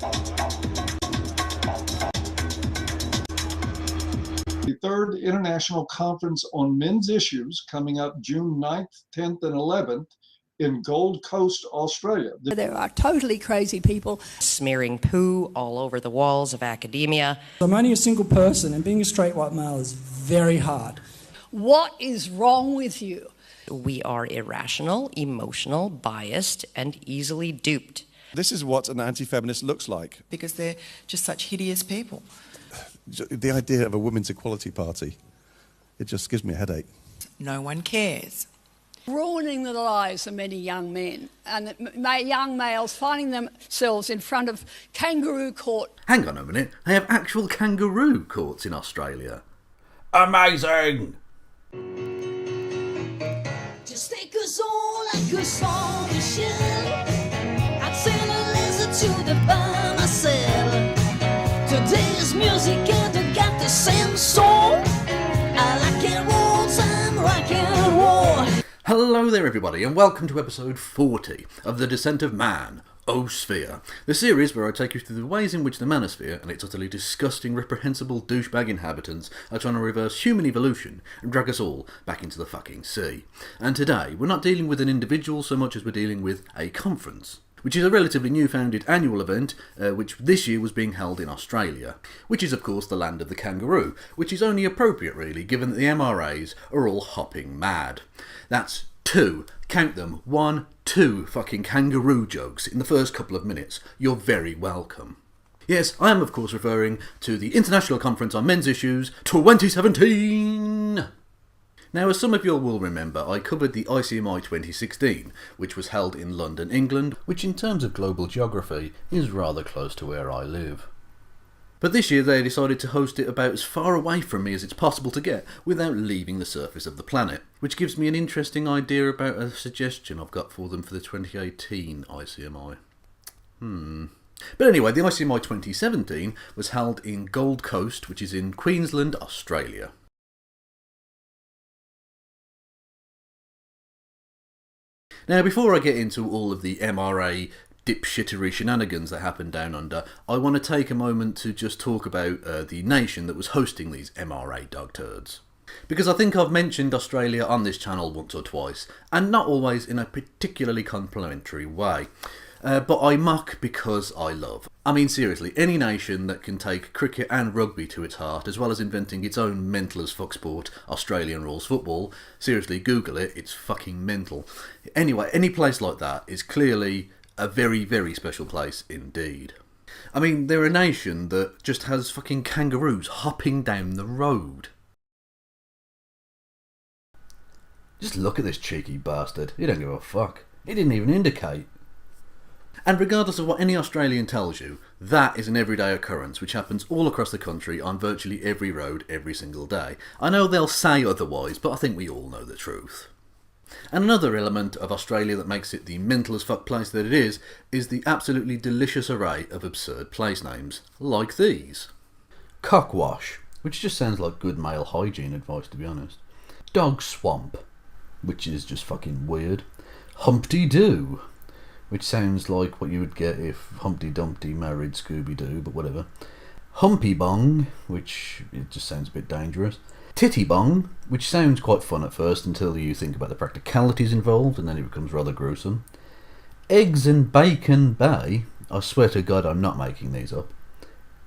The third International Conference on Men's Issues coming up June 9th, 10th, and 11th in Gold Coast, Australia. There are totally crazy people smearing poo all over the walls of academia. I'm only a single person, and being a straight white male is very hard. What is wrong with you? We are irrational, emotional, biased, and easily duped. This is what an anti-feminist looks like. Because they're just such hideous people. The idea of a women's equality party, it just gives me a headache. No one cares. Ruining the lives of many young men, and young males finding themselves in front of kangaroo court. Hang on a minute, they have actual kangaroo courts in Australia. Amazing! Just take us all like a song to shell. I'd send a letter to the bar myself. Today's music and got the same song. I like it roll time, rock and roll. Hello there everybody, and welcome to episode 40 of The Descent of Man-osphere, the series where I take you through the ways in which the Man-osphere and its utterly disgusting, reprehensible douchebag inhabitants are trying to reverse human evolution and drag us all back into the fucking sea. And today, we're not dealing with an individual so much as we're dealing with a conference, which is a relatively new-founded annual event, which this year was being held in Australia, which is of course the land of the kangaroo, which is only appropriate really, given that the MRAs are all hopping mad. That's count them, 2 fucking kangaroo jokes in the first couple of minutes. You're very welcome. Yes, I am of course referring to the International Conference on Men's Issues 2017! Now, as some of you will remember, I covered the ICMI 2016, which was held in London, England, which in terms of global geography is rather close to where I live. But this year they decided to host it about as far away from me as it's possible to get without leaving the surface of the planet, which gives me an interesting idea about a suggestion I've got for them for the 2018 ICMI. But anyway, the ICMI 2017 was held in Gold Coast, which is in Queensland, Australia. Now, before I get into all of the MRA dipshittery shenanigans that happened down under, I want to take a moment to just talk about the nation that was hosting these MRA dog turds. Because I think I've mentioned Australia on this channel once or twice, and not always in a particularly complimentary way. But I mock because I love. I mean seriously, any nation that can take cricket and rugby to its heart, as well as inventing its own mental as fuck sport, Australian rules football, seriously Google it, it's fucking mental. Anyway, any place like that is clearly a very, very special place indeed. I mean, they're a nation that just has fucking kangaroos hopping down the road. Just look at this cheeky bastard. He don't give a fuck. He didn't even indicate. And regardless of what any Australian tells you, that is an everyday occurrence which happens all across the country on virtually every road every single day. I know they'll say otherwise, but I think we all know the truth. And another element of Australia that makes it the mental as fuck place that it is the absolutely delicious array of absurd place names, like these. Cockwash, which just sounds like good male hygiene advice to be honest. Dog Swamp, which is just fucking weird. Humpty Doo, which sounds like what you would get if Humpty Dumpty married Scooby-Doo, but whatever. Humpy Bong, which it just sounds a bit dangerous. Titty Bong, which sounds quite fun at first until you think about the practicalities involved, and then it becomes rather gruesome. Eggs and Bacon Bay, I swear to God I'm not making these up.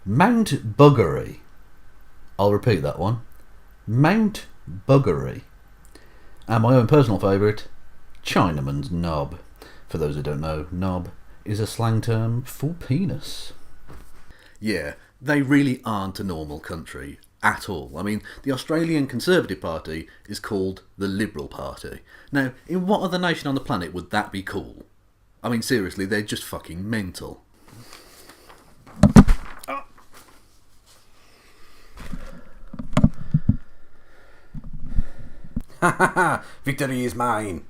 Mount Buggery, I'll repeat that one. Mount Buggery. And my own personal favourite, Chinaman's Knob. For those who don't know, knob is a slang term for penis. Yeah, they really aren't a normal country at all. I mean, the Australian Conservative Party is called the Liberal Party. Now, in what other nation on the planet would that be cool? I mean, seriously, they're just fucking mental. Ha ha ha! Victory is mine!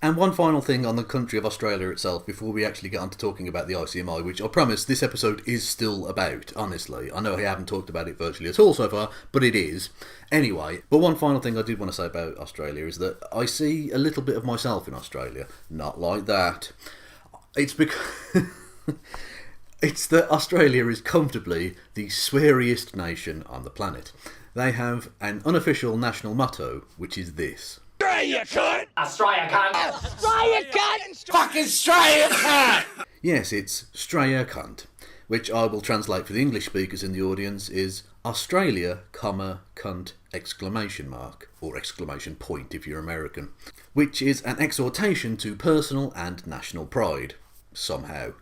And one final thing on the country of Australia itself before we actually get on to talking about the ICMI, which I promise this episode is still about, honestly. I know I haven't talked about it virtually at all so far, but it is. Anyway, but one final thing I did want to say about Australia is that I see a little bit of myself in Australia. Not like that. It's because... It's that Australia is comfortably the sweariest nation on the planet. They have an unofficial national motto, which is this. Australia cunt! Australia cunt! Australia cunt! Fucking Australia cunt! Yes, it's Straya cunt, which I will translate for the English speakers in the audience is Australia, comma, cunt, exclamation mark, or exclamation point if you're American, which is an exhortation to personal and national pride, somehow.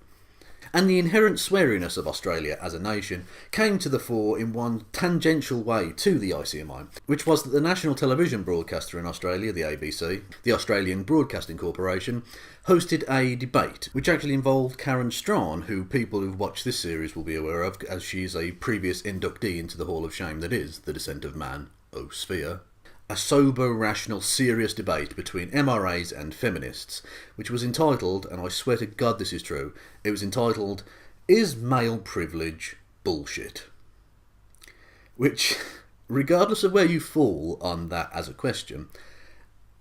And the inherent sweariness of Australia as a nation came to the fore in one tangential way to the ICMI, which was that the national television broadcaster in Australia, the ABC, the Australian Broadcasting Corporation, hosted a debate which actually involved Karen Strawn, who people who've watched this series will be aware of, as she's a previous inductee into the Hall of Shame that is the descent of Man-osphere. A sober, rational, serious debate between MRAs and feminists, which was entitled, and I swear to God this is true, it was entitled, Is Male Privilege Bullshit? Which, regardless of where you fall on that as a question,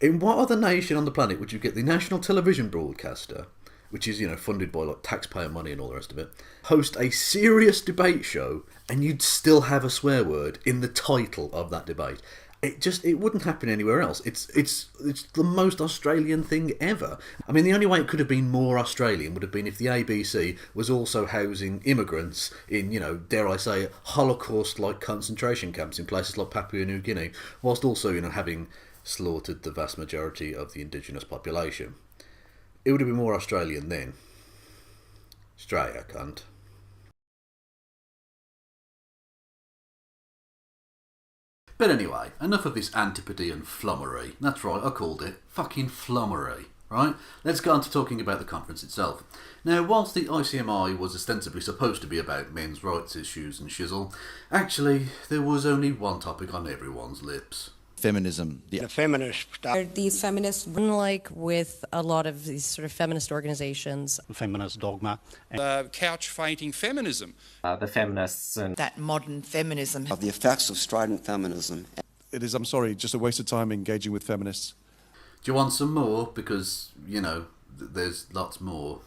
in what other nation on the planet would you get the national television broadcaster, which is, funded by like taxpayer money and all the rest of it, host a serious debate show and you'd still have a swear word in the title of that debate? It wouldn't happen anywhere else. It's the most Australian thing ever. I mean, the only way it could have been more Australian would have been if the ABC was also housing immigrants in, dare I say, Holocaust-like concentration camps in places like Papua New Guinea, whilst also, having slaughtered the vast majority of the indigenous population. It would have been more Australian then. Australia, cunt. But anyway, enough of this antipody and flummery. That's right, I called it fucking flummery, right? Let's go on to talking about the conference itself. Now, whilst the ICMI was ostensibly supposed to be about men's rights issues and shizzle, actually, there was only one topic on everyone's lips. Feminism. The feminist stuff. These feminists, unlike with a lot of these sort of feminist organizations, feminist dogma, couch fainting feminism, the feminists and that modern feminism of the effects of strident feminism. It is, I'm sorry, just a waste of time engaging with feminists. Do you want some more? Because, there's lots more.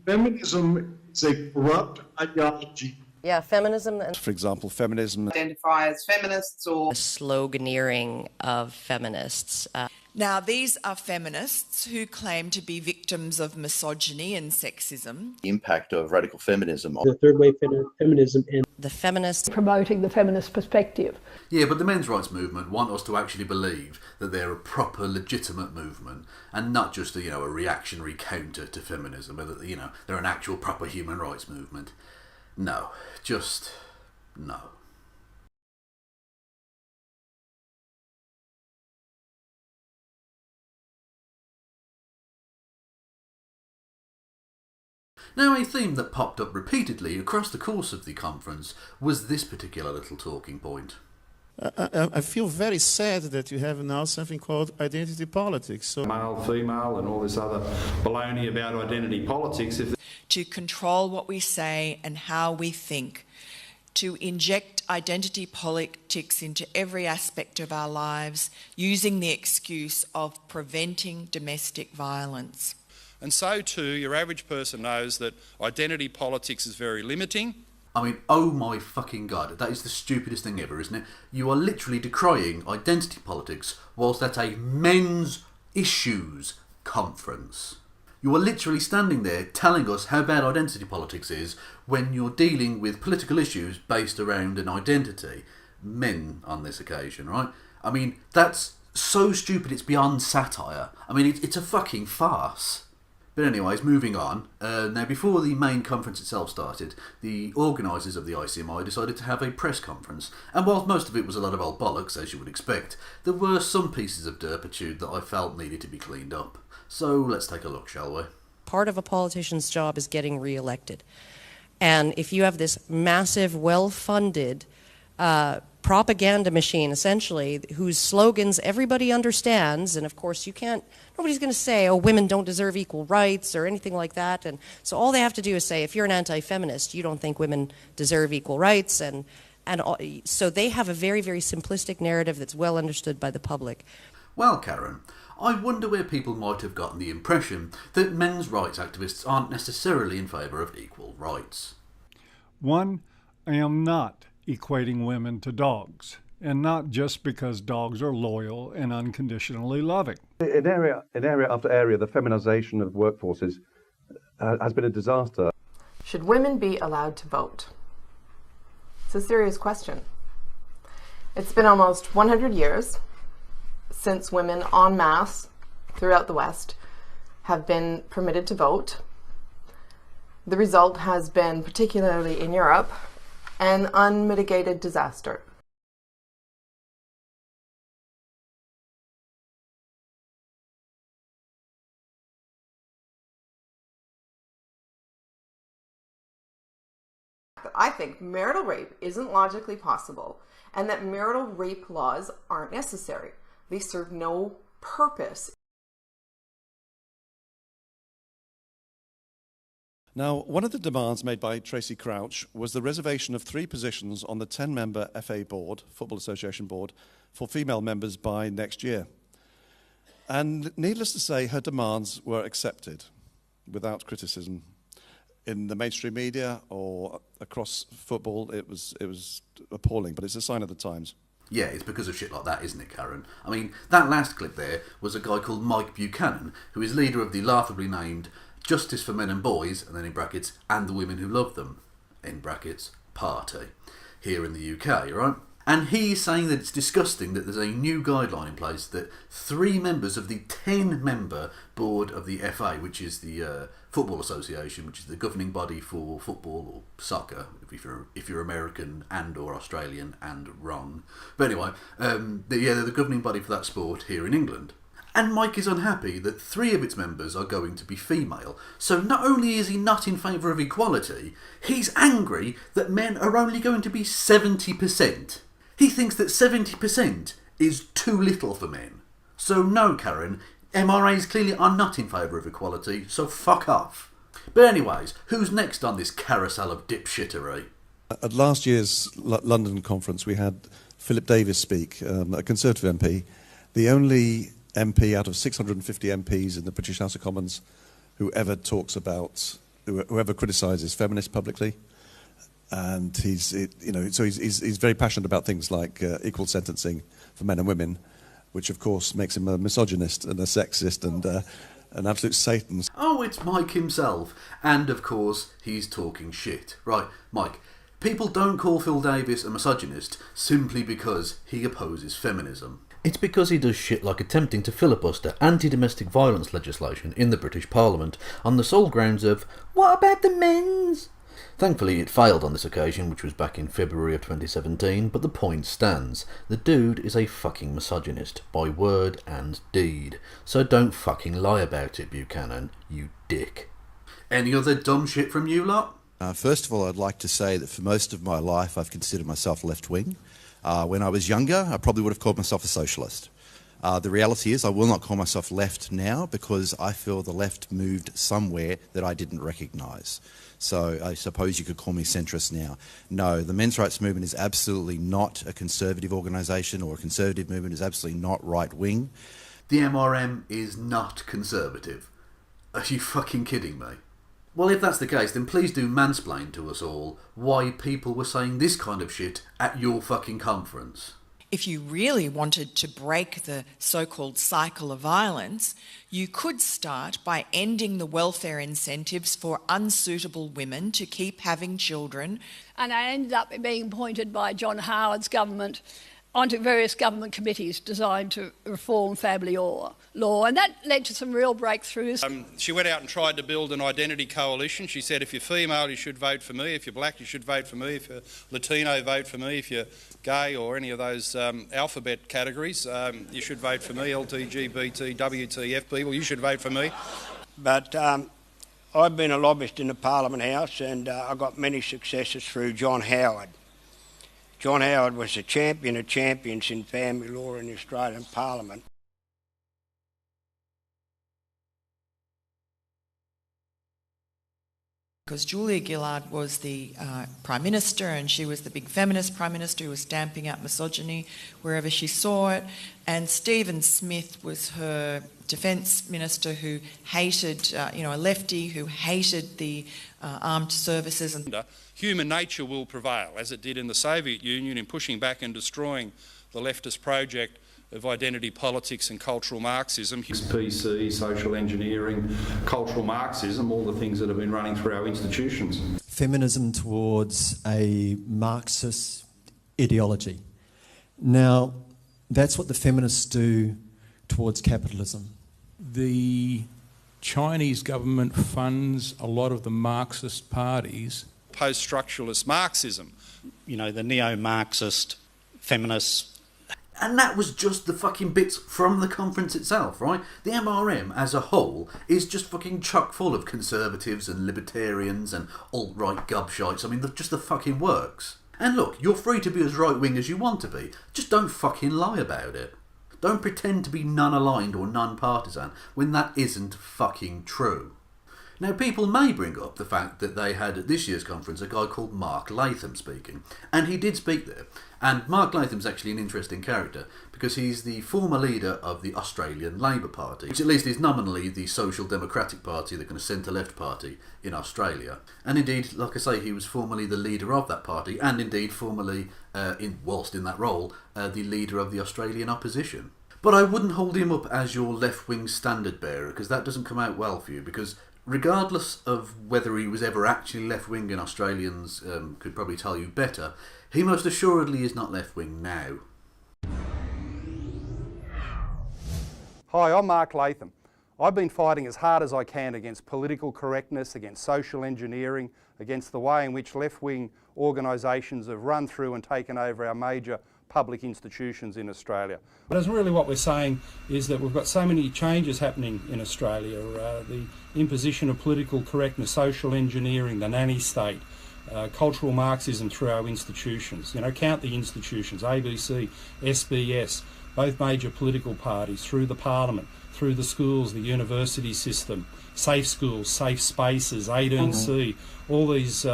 Feminism is a corrupt ideology. yeah, feminism and, For example, feminism identify as feminists or sloganeering of feminists. Now, these are feminists who claim to be victims of misogyny and sexism. The impact of radical feminism. The third wave feminism and the feminists promoting the feminist perspective. Yeah, but the men's rights movement want us to actually believe that they're a proper, legitimate movement and not just a reactionary counter to feminism, but that, they're an actual proper human rights movement. No, just no. Now, a theme that popped up repeatedly across the course of the conference was this particular little talking point. I feel very sad that you have now something called identity politics. So male, female, and all this other baloney about identity politics. To control what we say and how we think, to inject identity politics into every aspect of our lives, using the excuse of preventing domestic violence. And so too, your average person knows that identity politics is very limiting. I mean, oh my fucking God, that is the stupidest thing ever, isn't it? You are literally decrying identity politics whilst at a men's issues conference. You are literally standing there telling us how bad identity politics is when you're dealing with political issues based around an identity. Men on this occasion, right? I mean, that's so stupid it's beyond satire. I mean, it's a fucking farce. But anyways, moving on. Now, before the main conference itself started, the organisers of the ICMI decided to have a press conference. And whilst most of it was a lot of old bollocks, as you would expect, there were some pieces of derpitude that I felt needed to be cleaned up. So let's take a look, shall we? Part of a politician's job is getting re-elected. And if you have this massive, well-funded propaganda machine, essentially, whose slogans everybody understands, and of course nobody's going to say, oh, women don't deserve equal rights or anything like that. And so all they have to do is say, if you're an anti-feminist, you don't think women deserve equal rights. And so they have a very, very simplistic narrative that's well understood by the public. Well, Karen, I wonder where people might have gotten the impression that men's rights activists aren't necessarily in favour of equal rights. One, I am not equating women to dogs, and not just because dogs are loyal and unconditionally loving. In area after area, the feminisation of workforces has been a disaster. Should women be allowed to vote? It's a serious question. It's been almost 100 years since women en masse throughout the West have been permitted to vote. The result has been, particularly in Europe, an unmitigated disaster. I think marital rape isn't logically possible, and that marital rape laws aren't necessary. They serve no purpose. Now, one of the demands made by Tracy Crouch was the reservation of 3 positions on the 10-member FA board, Football Association board, for female members by next year. And needless to say, her demands were accepted without criticism. In the mainstream media or across football, it was appalling, but it's a sign of the times. Yeah, it's because of shit like that, isn't it, Karen? I mean, that last clip there was a guy called Mike Buchanan, who is leader of the laughably named Justice for Men and Boys, and then in brackets, and the women who love them, in brackets, party, here in the UK, right? And he's saying that it's disgusting that there's a new guideline in place that 3 members of the 10-member board of the FA, which is the Football Association, which is the governing body for football or soccer, if you're American and or Australian and wrong. But anyway, they're the governing body for that sport here in England. And Mike is unhappy that 3 of its members are going to be female. So not only is he not in favour of equality, he's angry that men are only going to be 70%. He thinks that 70% is too little for men. So no, Karen, MRAs clearly are not in favour of equality, so fuck off. But anyways, who's next on this carousel of dipshittery? At last year's London conference, we had Philip Davis speak, a Conservative MP, the only MP out of 650 MPs in the British House of Commons who ever talks about, whoever criticises feminists publicly. And he's very passionate about things like equal sentencing for men and women, which of course makes him a misogynist and a sexist and an absolute Satan. Oh, it's Mike himself. And of course, he's talking shit. Right, Mike, people don't call Phil Davis a misogynist simply because he opposes feminism. It's because he does shit like attempting to filibuster anti-domestic violence legislation in the British Parliament on the sole grounds of, what about the men's? Thankfully it failed on this occasion, which was back in February of 2017, but the point stands. The dude is a fucking misogynist, by word and deed. So don't fucking lie about it, Buchanan, you dick. Any other dumb shit from you lot? First of all, I'd like to say that for most of my life I've considered myself left-wing. When I was younger, I probably would have called myself a socialist. The reality is I will not call myself left now because I feel the left moved somewhere that I didn't recognise. So I suppose you could call me centrist now. No, the men's rights movement is absolutely not a conservative organisation, or a conservative movement is absolutely not right-wing. The MRM is not conservative. Are you fucking kidding me? Well, if that's the case, then please do mansplain to us all why people were saying this kind of shit at your fucking conference. If you really wanted to break the so-called cycle of violence, you could start by ending the welfare incentives for unsuitable women to keep having children. And I ended up being appointed by John Howard's government onto various government committees designed to reform family law, and that led to some real breakthroughs. She went out and tried to build an identity coalition. She said, if you're female, you should vote for me. If you're black, you should vote for me. If you're Latino, vote for me. If you're gay or any of those alphabet categories, you should vote for me. LGBT, WTF people, you should vote for me. But I've been a lobbyist in the Parliament House, and I got many successes through John Howard. John Howard was a champion of champions in family law in the Australian Parliament. because Julia Gillard was the Prime Minister, and she was the big feminist Prime Minister who was stamping out misogyny wherever she saw it. And Stephen Smith was her Defence Minister, who hated, a lefty who hated the armed services. And human nature will prevail, as it did in the Soviet Union, in pushing back and destroying the leftist project of identity politics and cultural Marxism. PC, social engineering, cultural Marxism, all the things that have been running through our institutions. Feminism towards a Marxist ideology. Now, that's what the feminists do towards capitalism. The Chinese government funds a lot of the Marxist parties. Post-structuralist Marxism. You know, the neo-Marxist feminists. And that was just the fucking bits from the conference itself, right? The MRM as a whole is just fucking chock full of conservatives and libertarians and alt-right gobshites. I mean, just the fucking works. And look, you're free to be as right-wing as you want to be. Just don't fucking lie about it. Don't pretend to be non-aligned or non-partisan when that isn't fucking true. Now, people may bring up the fact that they had at this year's conference a guy called Mark Latham speaking, and he did speak there. And Mark Latham's actually an interesting character because he's the former leader of the Australian Labor Party, which at least is nominally the Social Democratic Party, the kind of centre-left party in Australia. And indeed, like I say, he was formerly the leader of that party, and indeed formerly, whilst in that role, the leader of the Australian opposition. But I wouldn't hold him up as your left-wing standard bearer, because that doesn't come out well for you, because regardless of whether he was ever actually left-wing, and Australians could probably tell you better, he most assuredly is not left-wing now. Hi, I'm Mark Latham. I've been fighting as hard as I can against political correctness, against social engineering, against the way in which left-wing organisations have run through and taken over our major public institutions in Australia. But that's really what we're saying is that we've got so many changes happening in Australia. The imposition of political correctness, social engineering, the nanny state, cultural Marxism through our institutions. You know, count the institutions, ABC, SBS, both major political parties, through the parliament, through the schools, the university system, safe schools, safe spaces, 18C, all these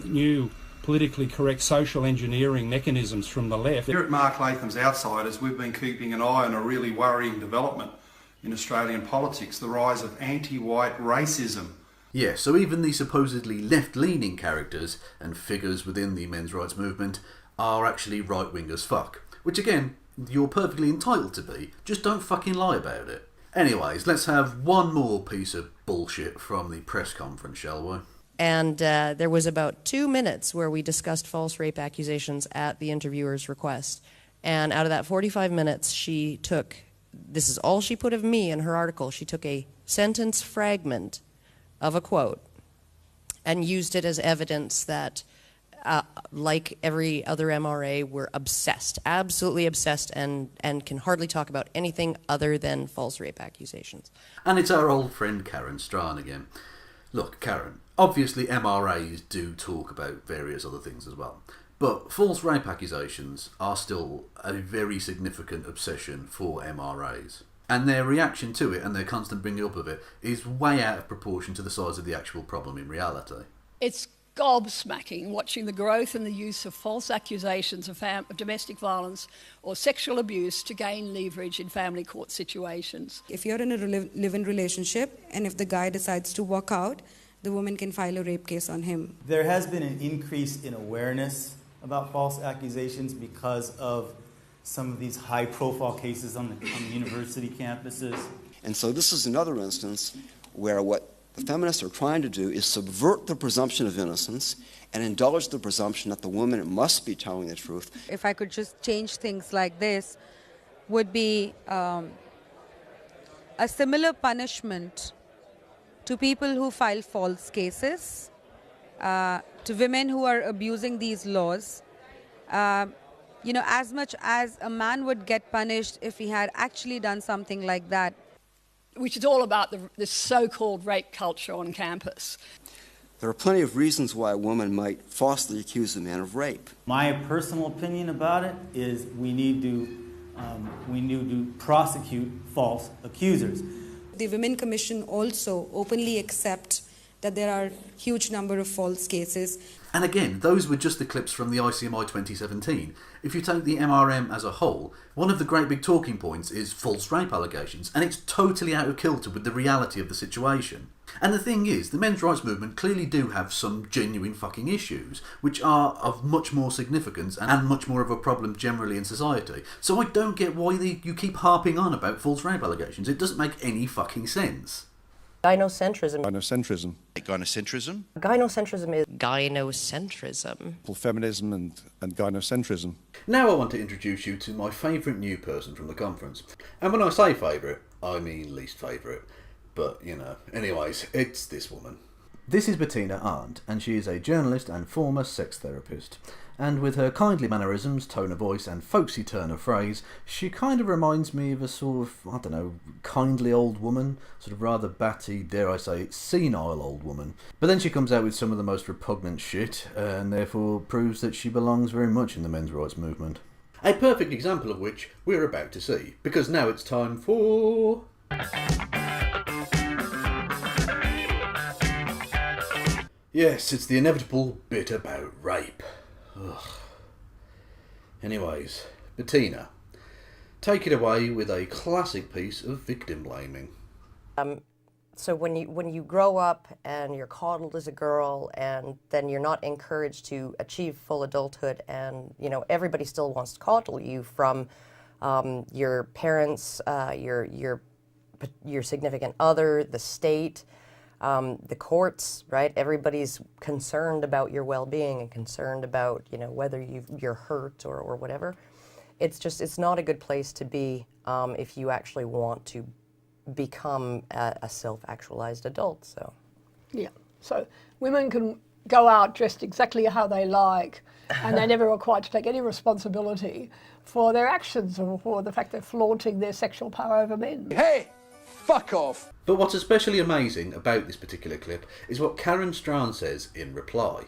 new politically correct social engineering mechanisms from the left. Here at Mark Latham's Outsiders, we've been keeping an eye on a really worrying development in Australian politics, the rise of anti-white racism. Yeah, so even the supposedly left-leaning characters and figures within the men's rights movement are actually right-wing as fuck. Which again, you're perfectly entitled to be, just don't fucking lie about it. Anyways, let's have one more piece of bullshit from the press conference, shall we? And there was about 2 minutes where we discussed false rape accusations at the interviewer's request. And out of that 45 minutes, she took, this is all she put of me in her article, she took a sentence fragment of a quote and used it as evidence that, like every other MRA, we're obsessed, absolutely obsessed, and can hardly talk about anything other than false rape accusations. And it's our old friend Karen Strahan again. Look, Karen, obviously MRAs do talk about various other things as well, but false rape accusations are still a very significant obsession for MRAs. And their reaction to it and their constant bringing up of it is way out of proportion to the size of the actual problem in reality. It's gobsmacking watching the growth and the use of false accusations of domestic violence or sexual abuse to gain leverage in family court situations. If you're in a live-in relationship and if the guy decides to walk out, the woman can file a rape case on him. There has been an increase in awareness about false accusations because of some of these high-profile cases on the university campuses. And so this is another instance where what the feminists are trying to do is subvert the presumption of innocence and indulge the presumption that the woman must be telling the truth. If I could just change things like this, would be a similar punishment to people who file false cases, to women who are abusing these laws. You know, as much as a man would get punished if he had actually done something like that. Which is all about this so-called rape culture on campus. There are plenty of reasons why a woman might falsely accuse a man of rape. My personal opinion about it is we need to prosecute false accusers. The Women Commission also openly accept that there are huge number of false cases. And again, those were just the clips from the ICMI 2017. If you take the MRM as a whole, one of the great big talking points is false rape allegations, and it's totally out of kilter with the reality of the situation. And the thing is, the men's rights movement clearly do have some genuine fucking issues, which are of much more significance and much more of a problem generally in society. So I don't get why you keep harping on about false rape allegations. It doesn't make any fucking sense. Gynocentrism. Gynocentrism. Gynocentrism. Gynocentrism is gynocentrism. Feminism and gynocentrism. Now I want to introduce you to my favourite new person from the conference. And when I say favourite, I mean least favourite. But, you know, anyways, it's this woman. This is Bettina Arndt, and she is a journalist and former sex therapist. And with her kindly mannerisms, tone of voice and folksy turn of phrase, she kind of reminds me of a sort of, I don't know, kindly old woman, sort of rather batty, dare I say, senile old woman. But then she comes out with some of the most repugnant shit, and therefore proves that she belongs very much in the men's rights movement. A perfect example of which we're about to see, because now it's time for... Yes, it's the inevitable bit about rape. Ugh. Anyways, Bettina, take it away with a classic piece of victim blaming. So when you grow up and you're coddled as a girl, and then you're not encouraged to achieve full adulthood, and you know everybody still wants to coddle you, from your parents, your significant other, the state, the courts, right? Everybody's concerned about your well-being and concerned about, you know, whether you're hurt or whatever. It's not a good place to be if you actually want to become a self-actualized adult. So, yeah. So women can go out dressed exactly how they like, and they're never required to take any responsibility for their actions or for the fact they're flaunting their sexual power over men. Hey! Fuck off! But what's especially amazing about this particular clip is what Karen Strachan says in reply.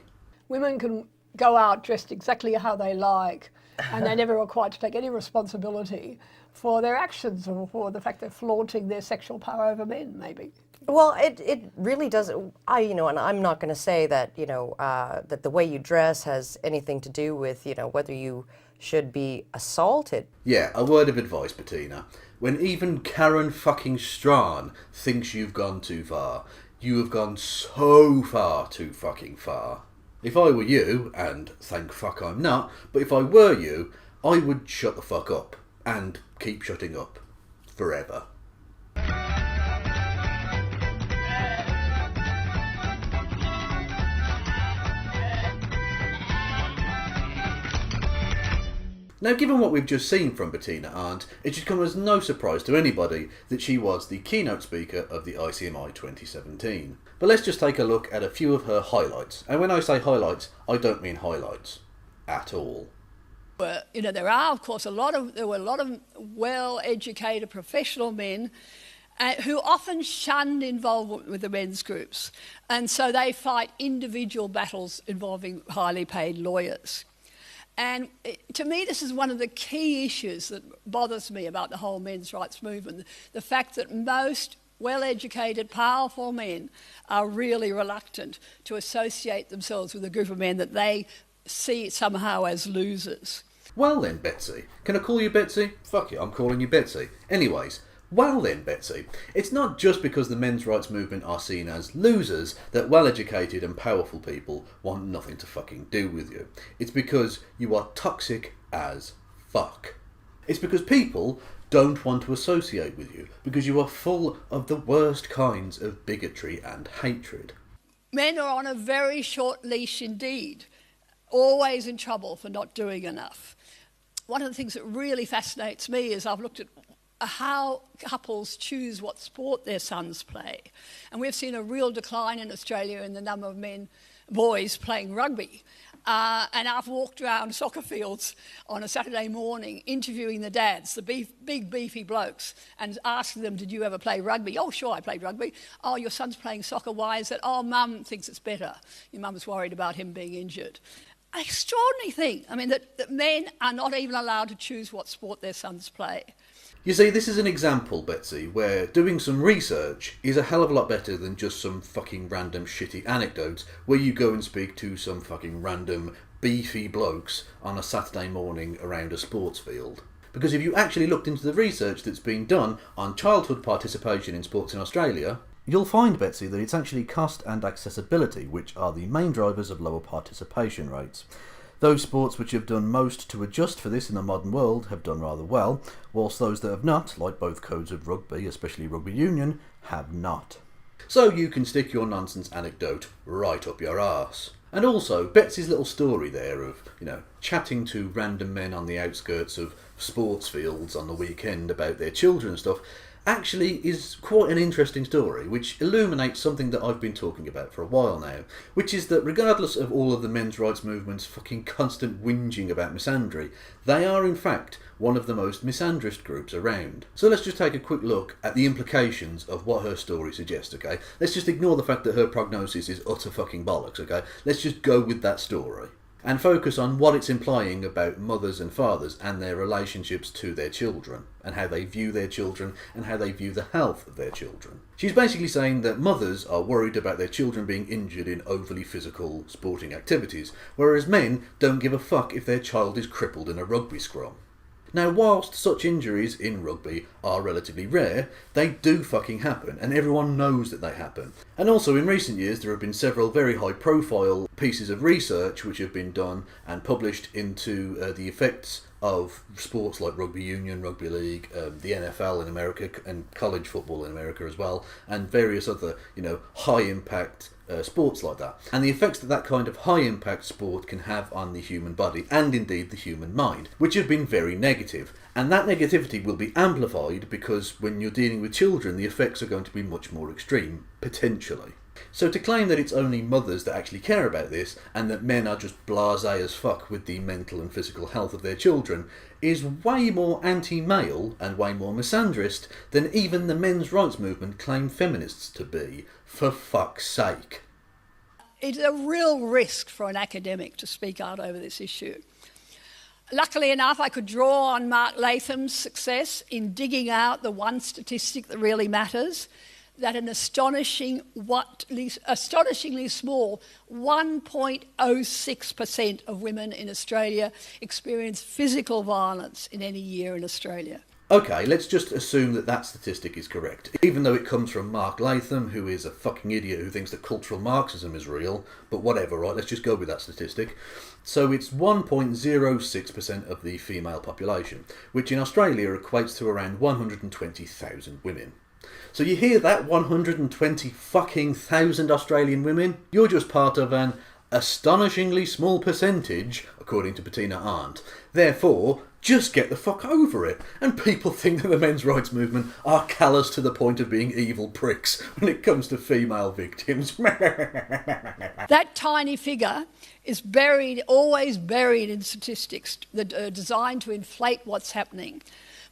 Women can go out dressed exactly how they like, and they're never required to take any responsibility for their actions or for the fact they're flaunting their sexual power over men, maybe. Well, it really does. And I'm not going to say that, that the way you dress has anything to do with, whether you should be assaulted. Yeah, a word of advice, Bettina. When even Karen fucking Strachan thinks you've gone too far, you have gone so far too fucking far. If I were you, and thank fuck I'm not, but if I were you, I would shut the fuck up. And keep shutting up. Forever. Now, given what we've just seen from Bettina Arndt, it should come as no surprise to anybody that she was the keynote speaker of the ICMI 2017. But let's just take a look at a few of her highlights. And when I say highlights, I don't mean highlights. At all. There are, of course, there were a lot of well-educated professional men who often shunned involvement with the men's groups. And so they fight individual battles involving highly paid lawyers. And to me, this is one of the key issues that bothers me about the whole men's rights movement, the fact that most well-educated, powerful men are really reluctant to associate themselves with a group of men that they see somehow as losers. Well then, Betsy. Can I call you Betsy? Fuck it, I'm calling you Betsy. Anyways, well then, Betsy. It's not just because the men's rights movement are seen as losers that well-educated and powerful people want nothing to fucking do with you. It's because you are toxic as fuck. It's because people don't want to associate with you because you are full of the worst kinds of bigotry and hatred. Men are on a very short leash indeed, always in trouble for not doing enough. One of the things that really fascinates me is I've looked at how couples choose what sport their sons play. And we've seen a real decline in Australia in the number of boys playing rugby. And I've walked around soccer fields on a Saturday morning interviewing the dads, the big beefy blokes, and asking them, did you ever play rugby? Oh, sure, I played rugby. Oh, your son's playing soccer, why is that? Oh, Mum thinks it's better. Your mum's worried about him being injured. An extraordinary thing. I mean, that men are not even allowed to choose what sport their sons play. You see, this is an example, Betsy, where doing some research is a hell of a lot better than just some fucking random shitty anecdotes where you go and speak to some fucking random beefy blokes on a Saturday morning around a sports field. Because if you actually looked into the research that's been done on childhood participation in sports in Australia, you'll find, Betsy, that it's actually cost and accessibility which are the main drivers of lower participation rates. Those sports which have done most to adjust for this in the modern world have done rather well, whilst those that have not, like both codes of rugby, especially rugby union, have not. So you can stick your nonsense anecdote right up your arse. And also, Betsy's little story there of, chatting to random men on the outskirts of sports fields on the weekend about their children and stuff, actually is quite an interesting story, which illuminates something that I've been talking about for a while now, which is that regardless of all of the men's rights movement's fucking constant whinging about misandry, they are in fact one of the most misandrist groups around. So let's just take a quick look at the implications of what her story suggests, okay? Let's just ignore the fact that her prognosis is utter fucking bollocks, okay? Let's just go with that story and focus on what it's implying about mothers and fathers and their relationships to their children, and how they view their children and how they view the health of their children. She's basically saying that mothers are worried about their children being injured in overly physical sporting activities, whereas men don't give a fuck if their child is crippled in a rugby scrum. Now, whilst such injuries in rugby are relatively rare, they do fucking happen, and everyone knows that they happen. And also, in recent years, there have been several very high-profile pieces of research which have been done and published into the effects of sports like rugby union, rugby league, the NFL in America, and college football in America as well, and various other, high-impact sports like that, and the effects that that kind of high impact sport can have on the human body and indeed the human mind, which have been very negative. And that negativity will be amplified because when you're dealing with children, the effects are going to be much more extreme, potentially. So to claim that it's only mothers that actually care about this and that men are just blasé as fuck with the mental and physical health of their children is way more anti-male and way more misandrist than even the men's rights movement claim feminists to be. For fuck's sake. It's a real risk for an academic to speak out over this issue. Luckily enough, I could draw on Mark Latham's success in digging out the one statistic that really matters, that an astonishingly small 1.06% of women in Australia experience physical violence in any year in Australia. Okay, let's just assume that that statistic is correct, even though it comes from Mark Latham, who is a fucking idiot who thinks that cultural Marxism is real, but whatever, right, let's just go with that statistic. So it's 1.06% of the female population, which in Australia equates to around 120,000 women. So you hear that, 120 fucking thousand Australian women? You're just part of an astonishingly small percentage, according to Bettina Arndt. Therefore, just get the fuck over it. And people think that the men's rights movement are callous to the point of being evil pricks when it comes to female victims. That tiny figure is always buried in statistics that are designed to inflate what's happening.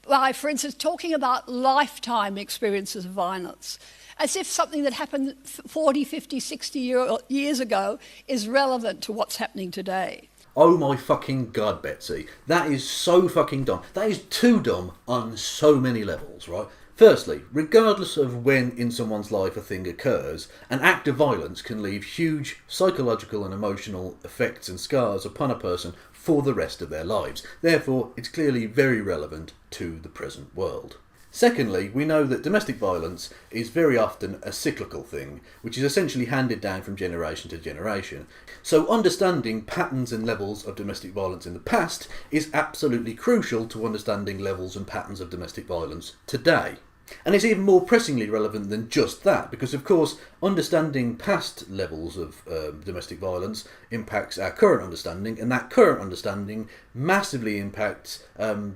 By, for instance, talking about lifetime experiences of violence, as if something that happened 40, 50, 60 years ago is relevant to what's happening today. Oh my fucking god, Betsy. That is so fucking dumb. That is too dumb on so many levels, right? Firstly, regardless of when in someone's life a thing occurs, an act of violence can leave huge psychological and emotional effects and scars upon a person for the rest of their lives. Therefore, it's clearly very relevant to the present world. Secondly, we know that domestic violence is very often a cyclical thing, which is essentially handed down from generation to generation. So understanding patterns and levels of domestic violence in the past is absolutely crucial to understanding levels and patterns of domestic violence today. And it's even more pressingly relevant than just that, because of course understanding past levels of domestic violence impacts our current understanding, and that current understanding massively impacts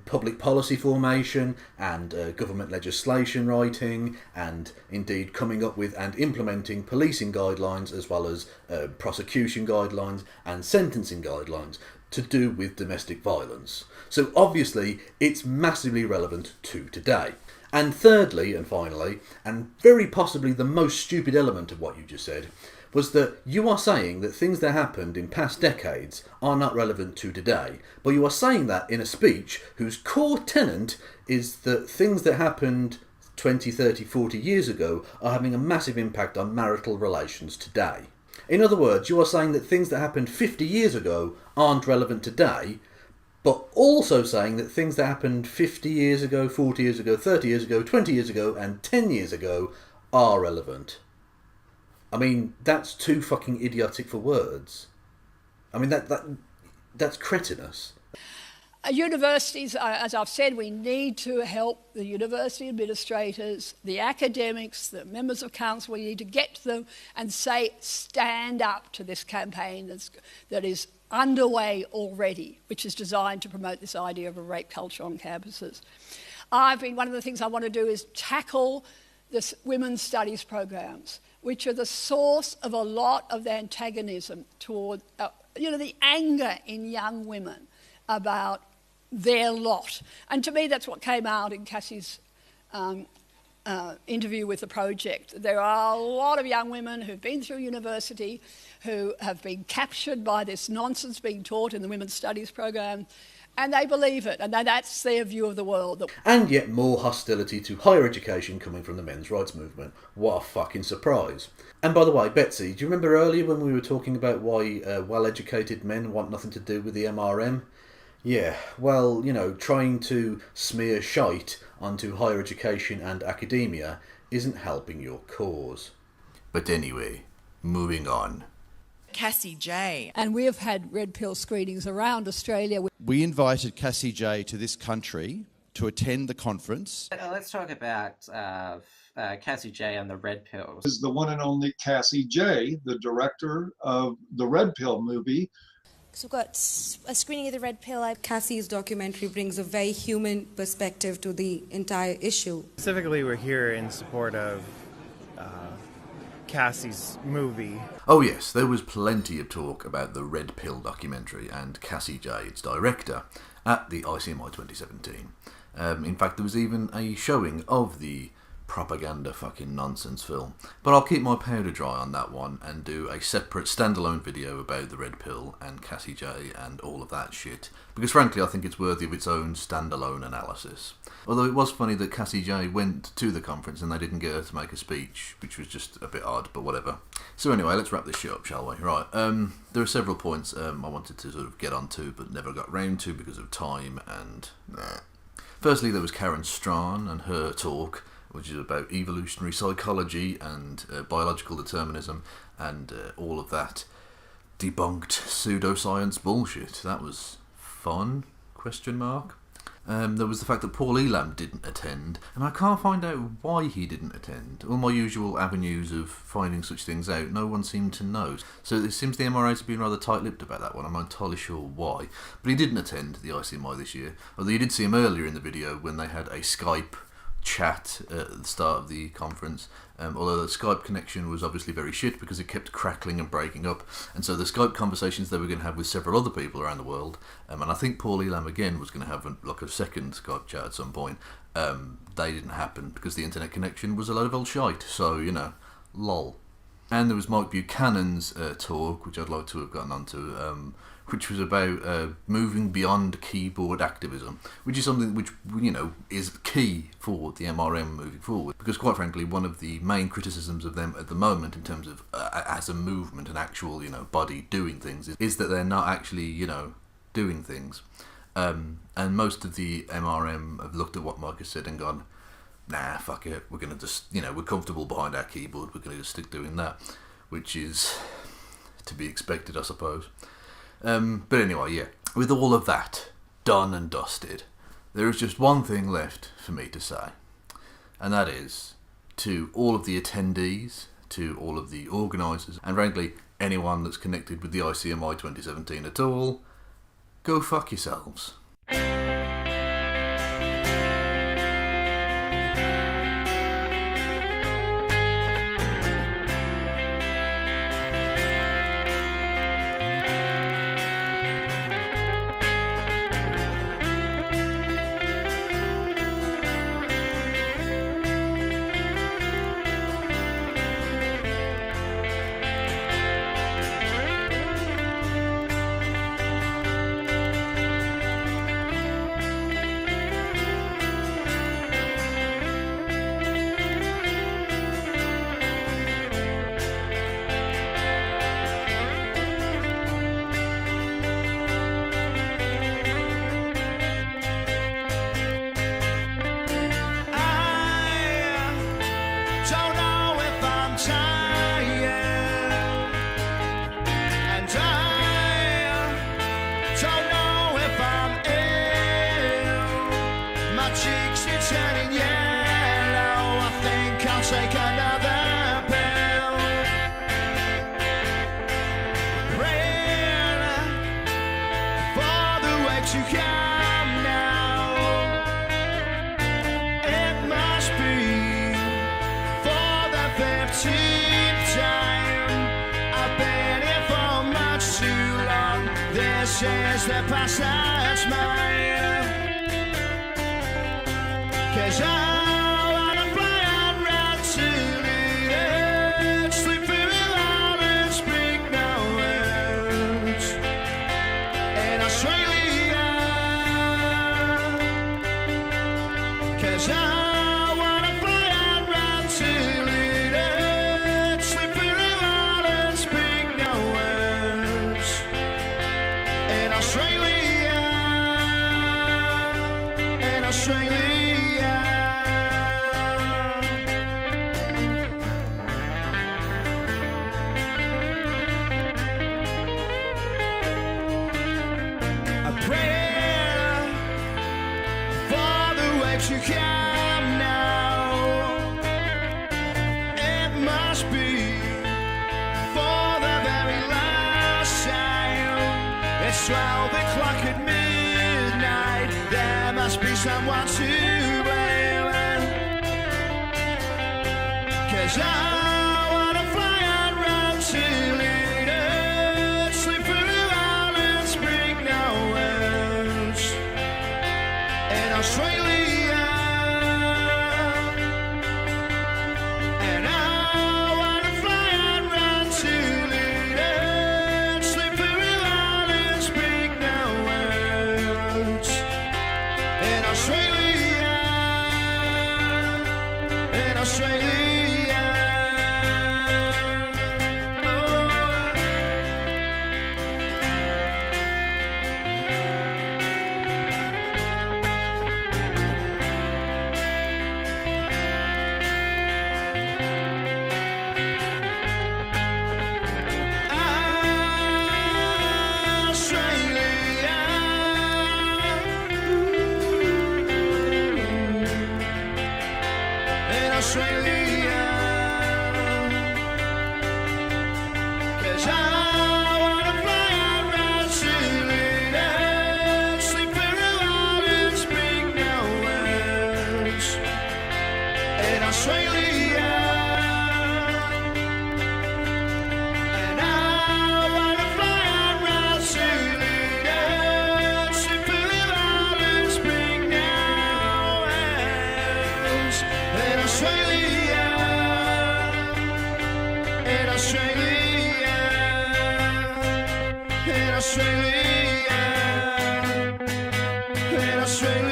public policy formation and government legislation writing, and indeed coming up with and implementing policing guidelines as well as prosecution guidelines and sentencing guidelines to do with domestic violence. So obviously it's massively relevant to today. And thirdly, and finally, and very possibly the most stupid element of what you just said, was that you are saying that things that happened in past decades are not relevant to today. But you are saying that in a speech whose core tenet is that things that happened 20, 30, 40 years ago are having a massive impact on marital relations today. In other words, you are saying that things that happened 50 years ago aren't relevant today, but also saying that things that happened 50 years ago, 40 years ago, 30 years ago, 20 years ago, and 10 years ago are relevant. I mean, that's too fucking idiotic for words. I mean, that's cretinous. Universities, as I've said, we need to help the university administrators, the academics, the members of council. We need to get to them and say, stand up to this campaign that is underway already, which is designed to promote this idea of a rape culture on campuses. One of the things I want to do is tackle this women's studies programs, which are the source of a lot of the antagonism toward, the anger in young women about their lot. And to me, that's what came out in Cassie's interview with the project. There are a lot of young women who've been through university who have been captured by this nonsense being taught in the women's studies program, and they believe it, and that's their view of the world. And yet more hostility to higher education coming from the men's rights movement. What a fucking surprise. And by the way, Betsy, do you remember earlier when we were talking about why well-educated men want nothing to do with the MRM? Yeah, well, trying to smear shite onto higher education and academia isn't helping your cause. But anyway, moving on. Cassie J. And we have had red pill screenings around Australia. We invited Cassie J to this country to attend the conference. Let's talk about Cassie J and the red pills. This is the one and only Cassie J, the director of the Red Pill movie. So we've got a screening of the red pill. Cassie's documentary brings a very human perspective to the entire issue. Specifically, we're here in support of Cassie's movie. Oh yes, there was plenty of talk about the Red Pill documentary and Cassie J, its director, at the ICMI 2017. In fact, there was even a showing of the propaganda fucking nonsense film. But I'll keep my powder dry on that one and do a separate standalone video about the Red Pill and Cassie J and all of that shit. Because frankly, I think it's worthy of its own standalone analysis. Although it was funny that Cassie J went to the conference and they didn't get her to make a speech, which was just a bit odd, but whatever. So anyway, let's wrap this shit up, shall we? Right, there are several points I wanted to sort of get onto, but never got round to because of time and... Firstly, there was Karen Strahan and her talk, which is about evolutionary psychology and biological determinism and all of that debunked pseudoscience bullshit. That was fun, ? There was the fact that Paul Elam didn't attend, and I can't find out why he didn't attend. All my usual avenues of finding such things out, no one seemed to know. So it seems the MRAs have been rather tight-lipped about that one. I'm not entirely sure why. But he didn't attend the ICMI this year, although you did see him earlier in the video when they had a Skype chat at the start of the conference, although the Skype connection was obviously very shit because it kept crackling and breaking up, and so the Skype conversations they were going to have with several other people around the world, and I think Paul Elam again was going to have a second Skype chat at some point. They didn't happen because the internet connection was a load of old shite, so lol. And there was Mike Buchanan's talk, which I'd like to have gotten onto, which was about moving beyond keyboard activism, which is something which, is key for the MRM moving forward. Because quite frankly, one of the main criticisms of them at the moment in terms of as a movement, an actual, body doing things, is that they're not actually, doing things. And most of the MRM have looked at what Mike has said and gone, nah, fuck it, we're going to just, we're comfortable behind our keyboard, we're going to just stick doing that, which is to be expected, I suppose. But anyway, yeah, with all of that done and dusted, there is just one thing left for me to say, and that is to all of the attendees, to all of the organisers, and frankly, anyone that's connected with the ICMI 2017 at all, go fuck yourselves. to come now. It must be for the 15th time. I've been here for much too long. This is the past that's mine. 'Cause I wanna fly and run to it, sleep through all and speak no words. In Australia, 'cause I wanna fly and run to it, sleep through all and speak no words. In Australia, in Australia. To come now. It must be for the very last time. It's 12 o'clock at midnight. There must be someone to blame. 'Cause I wanna fly and run to it, sleep through all and speak no words. In Australia, Australia, Australia, 'cause I wanna fly and run to it, sleep through all and speak no words. In Australia, and I wanna fly and run to it, sleep through all and speak no words. In Australia, in Australia, in Australia, in Australia.